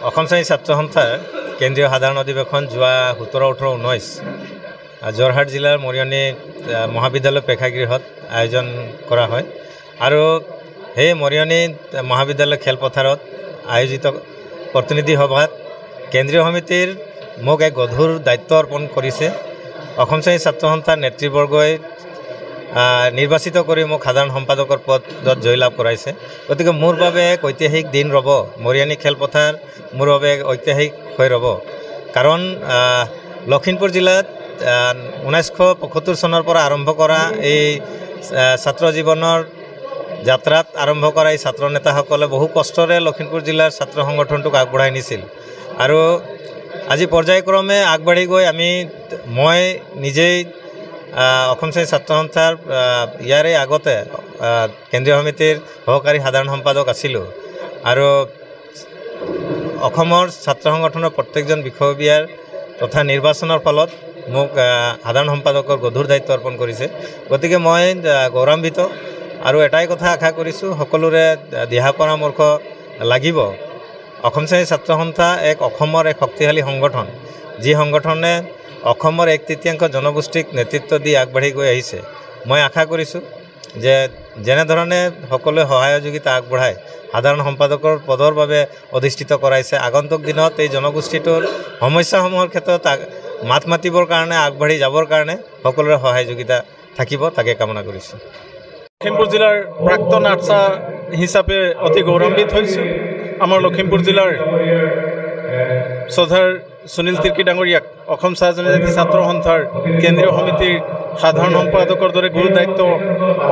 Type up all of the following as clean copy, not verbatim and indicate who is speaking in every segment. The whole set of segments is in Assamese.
Speaker 1: অসম শ্ৰেণী ছাত্ৰ সন্থাৰ কেন্দ্ৰীয় সাধাৰণ অধিৱেশন যোৱা 17-18-19 যোৰহাট জিলাৰ মৰিয়নি মহাবিদ্যালয় প্ৰেক্ষাগৃহত আয়োজন কৰা হয় আৰু সেই মৰিয়নি মহাবিদ্যালয় খেলপথাৰত আয়োজিত প্ৰতিনিধি সভাত কেন্দ্ৰীয় সমিতিৰ মোক এক গধুৰ দায়িত্ব অৰ্পণ কৰিছে। অসম শ্ৰেণী ছাত্ৰ সন্থাৰ নেতৃবৰ্গই নিৰ্বাচিত কৰি মোক সাধাৰণ সম্পাদকৰ পদত জয়লাভ কৰাইছে। গতিকে মোৰ বাবে এক ঐতিহাসিক দিন ৰ'ব। মৰিয়নি খেলপথাৰ মোৰ বাবে ঐতিহাসিক হৈ ৰ'ব, কাৰণ লখিমপুৰ জিলাত 1975 চনৰ পৰা আৰম্ভ কৰা এই ছাত্ৰ জীৱনৰ যাত্ৰাত আৰম্ভ কৰা এই ছাত্ৰ নেতাসকলে বহু কষ্টৰে লখিমপুৰ জিলাৰ ছাত্ৰ সংগঠনটোক আগবঢ়াই নিছিল আৰু আজি পৰ্যায়ক্ৰমে আগবাঢ়ি গৈ মই নিজেই অসম শ্ৰেণী ছাত্ৰ সন্থাৰ ইয়াৰে আগতে কেন্দ্ৰীয় সমিতিৰ সহকাৰী সাধাৰণ সম্পাদক আছিলোঁ আৰু অসমৰ ছাত্ৰ সংগঠনৰ প্ৰত্যেকজন বিষয়ববীয়াৰ তথা নিৰ্বাচনৰ ফলত মোক সাধাৰণ সম্পাদকৰ গধুৰ দায়িত্ব অৰ্পণ কৰিছে। গতিকে মই গৌৰৱান্বিত আৰু এটাই কথা আশা কৰিছোঁ, সকলোৰে দিহা পৰামৰ্শ লাগিব। অসম শ্ৰেণী ছাত্ৰ সন্থা অসমৰ এক শক্তিশালী সংগঠন, যি সংগঠনে অসমৰ 1/3 জনগোষ্ঠীক নেতৃত্ব দি আগবাঢ়ি গৈ আহিছে। মই আশা কৰিছোঁ যে যেনেধৰণে সকলোৱে সহায় সহযোগিতা আগবঢ়াই সাধাৰণ সম্পাদকৰ পদৰ বাবে অধিষ্ঠিত কৰাইছে, আগন্তুক দিনত এই জনগোষ্ঠীটোৰ সমস্যাসমূহৰ ক্ষেত্ৰত মাত মাতিবৰ কাৰণে, আগবাঢ়ি যাবৰ কাৰণে সকলোৰে সহায় সহযোগিতা থাকিব, তাকে কামনা কৰিছোঁ।
Speaker 2: লখিমপুৰ জিলাৰ প্ৰাক্তন আৰ্চা হিচাপে অতি গৌৰৱান্বিত হৈছোঁ। আমাৰ লখিমপুৰ জিলাৰ শ্ৰদ্ধাৰ সুনীল তিৰ্কী ডাঙৰীয়াক অসম চাহ জনজাতি ছাত্ৰ সন্থাৰ কেন্দ্ৰীয় সমিতিৰ সাধাৰণ সম্পাদকৰ দৰে গুৰু দায়িত্ব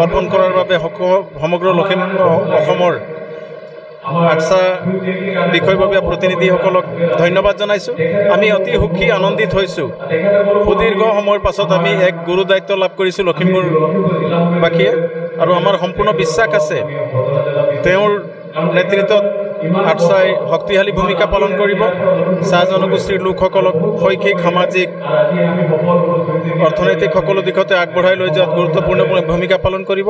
Speaker 2: অৰ্পণ কৰাৰ বাবে সমগ্ৰ অসমৰ আৰ্চা বিষয়ববীয়া প্ৰতিনিধিসকলক ধন্যবাদ জনাইছোঁ। আমি অতি সুখী আনন্দিত হৈছোঁ। সুদীৰ্ঘ সময়ৰ পাছত আমি এক গুৰু দায়িত্ব লাভ কৰিছোঁ লখিমপুৰবাসীয়ে, আৰু আমাৰ সম্পূৰ্ণ বিশ্বাস আছে তেওঁৰ নেতৃত্বত আৰ্চাই শক্তিশালী ভূমিকা পালন কৰিব। চাহ জনগোষ্ঠীৰ লোকসকলক শৈক্ষিক, সামাজিক, অৰ্থনৈতিক সকলো দিশতে আগবঢ়াই লৈ যোৱাত গুৰুত্বপূৰ্ণ ভূমিকা পালন কৰিব।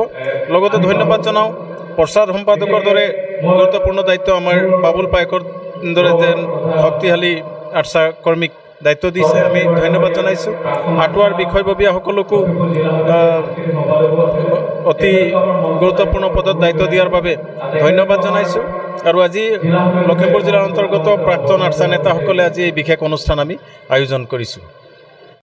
Speaker 2: লগতে ধন্যবাদ জনাওঁ প্ৰচাৰ সম্পাদকৰ দৰে গুৰুত্বপূৰ্ণ দায়িত্ব আমাৰ বাবুল পায়েকৰ দৰে যেন শক্তিশালী আৰ্চা কৰ্মীক দায়িত্ব দিছে, আমি ধন্যবাদ জনাইছোঁ। আঁঠুৱাৰ বিষয়ববীয়াসকলকো অতি গুৰুত্বপূৰ্ণ পদত দায়িত্ব দিয়াৰ বাবে ধন্যবাদ জনাইছোঁ। আৰু আজি লখিমপুৰ জিলাৰ অন্তৰ্গত প্ৰাক্তন আৰ্চা নেতাসকলে আজি এই বিশেষ অনুষ্ঠান আমি আয়োজন কৰিছোঁ।